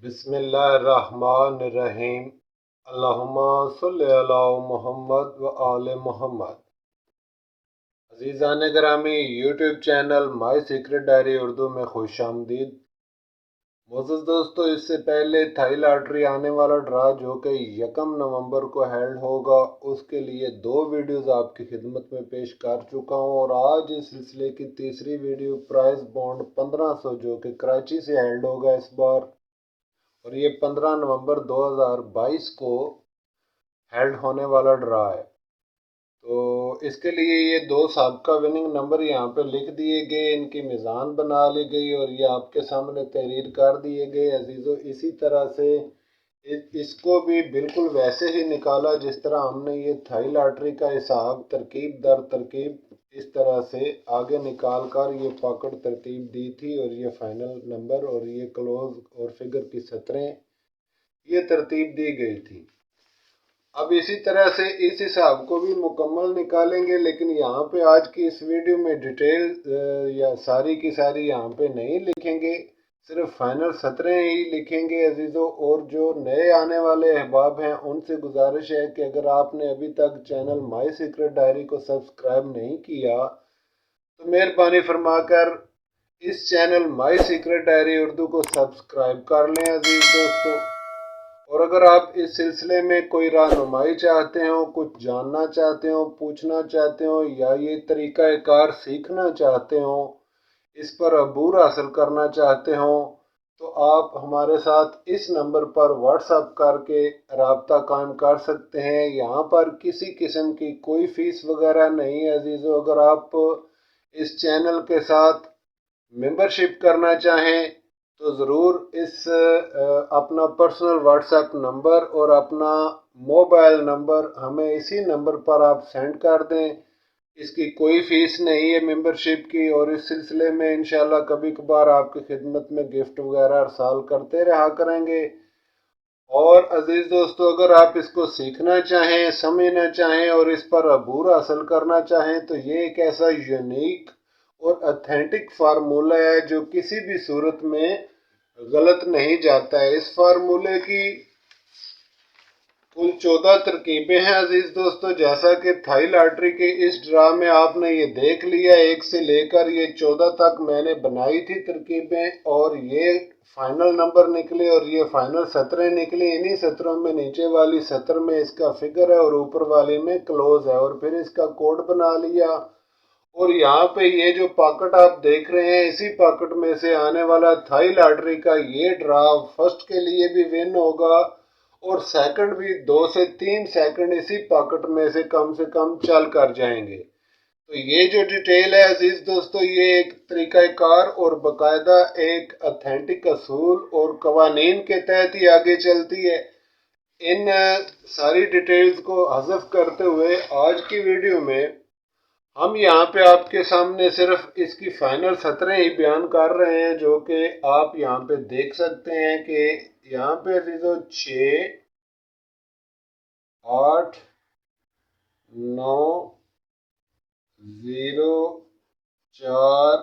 बिस्मिल्लाहिर्रहमानिर्रहीम। अल्लाहुम्मा सल्लि अला मुहम्मद व आले मुहम्मद। अज़ीज़ान गिरामी, YouTube channel my secret diary Urdu में खुश आमदीद। मोअज़्ज़ज़ दोस्तों, इससे पहले थाई लॉटरी आने वाला ड्रा जो कि 1 नवंबर को हेल्ड होगा, उसके लिए 2 वीडियोज़ आपकी खिदमत में पेश कर चुका हूँ और आज इस सिलसिले की तीसरी वीडियो प्राइस बॉन्ड 1500 जो कि कराची से हेल्ड होगा इस बार, और ये 15 नवंबर 2022 को हेल्ड होने वाला ड्रा है। तो इसके लिए ये 2 साबका विनिंग नंबर यहाँ पे लिख दिए गए, इनकी मिज़ान बना ली गई और ये आपके सामने तहरीर कर दिए गए अजीज़ों। इसी तरह से इसको भी बिल्कुल वैसे ही निकाला जिस तरह हमने ये थाई लॉटरी का हिसाब तरकीब दर तरकीब इस तरह से आगे निकाल कर ये पॉकेट तरतीब दी थी, और ये फाइनल नंबर और ये क्लोज और फिगर की सतरें ये तरतीब दी गई थी। अब इसी तरह से इस हिसाब को भी मुकम्मल निकालेंगे, लेकिन यहाँ पे आज की इस वीडियो में डिटेल या सारी की सारी यहाँ पे नहीं लिखेंगे, सिर्फ फाइनल सतरें ही लिखेंगे अजीज़ों। और जो नए आने वाले अहबाब हैं उनसे गुजारिश है कि अगर आपने अभी तक चैनल माई सीक्रेट डायरी को सब्सक्राइब नहीं किया तो मेहरबानी फरमाकर इस channel my secret diary Urdu को सब्सक्राइब कर लें अजीज़ दोस्तों। और अगर आप इस सिलसिले में कोई रहनुमाई चाहते हो, कुछ जानना चाहते हो, पूछना चाहते हो, या ये तरीक़ा कार सीखना चाहते हो, इस पर अबूर हासिल करना चाहते हो, तो आप हमारे साथ इस नंबर पर व्हाट्सएप करके रब्ता कायम कर सकते हैं। यहाँ पर किसी किस्म की कोई फ़ीस वगैरह नहीं है अजीज़ों। अगर आप इस चैनल के साथ मेंबरशिप करना चाहें तो ज़रूर इस अपना पर्सनल व्हाट्सएप नंबर और अपना मोबाइल नंबर हमें इसी नंबर पर आप सेंड कर दें। इसकी कोई फ़ीस नहीं है मेंबरशिप की, और इस सिलसिले में इंशाल्लाह कभी कभार आपकी खिदमत में गिफ्ट वगैरह अरसाल करते रहा करेंगे। और अजीज़ दोस्तों, अगर आप इसको सीखना चाहें, समझना चाहें और इस पर अबूर हासिल करना चाहें तो ये एक ऐसा यूनिक और ऑथेंटिक फार्मूला है जो किसी भी सूरत में गलत नहीं जाता है। इस फार्मूले की कुल 14 तरकीबें हैं अजीज दोस्तों। जैसा कि थाई लॉटरी के इस ड्रा में आपने ये देख लिया, 1 से लेकर ये 14 तक मैंने बनाई थी तरकीबें, और ये फाइनल नंबर निकले और ये फाइनल सतरें निकली। इन्हीं सतरों में नीचे वाली सतर में इसका फिगर है और ऊपर वाली में क्लोज है, और फिर इसका कोड बना लिया। और यहाँ पे ये जो पॉकेट आप देख रहे हैं, इसी पॉकेट में से आने वाला थाई लॉटरी का ये ड्रा फर्स्ट के लिए भी विन होगा, और सेकंड भी 2 से 3 सेकंड इसी पॉकेट में से कम चल कर जाएंगे। तो ये जो डिटेल है अजीज दोस्तों, ये एक तरीक़ाकार और बाकायदा एक ऑथेंटिक असूल और कवानीन के तहत ही आगे चलती है। इन सारी डिटेल्स को हज़फ करते हुए आज की वीडियो में हम यहाँ पे आपके सामने सिर्फ इसकी फाइनल सतरें ही बयान कर रहे हैं, जो कि आप यहाँ पे देख सकते हैं कि यहाँ पे अजीजों 6, 8, 9, 0, 4,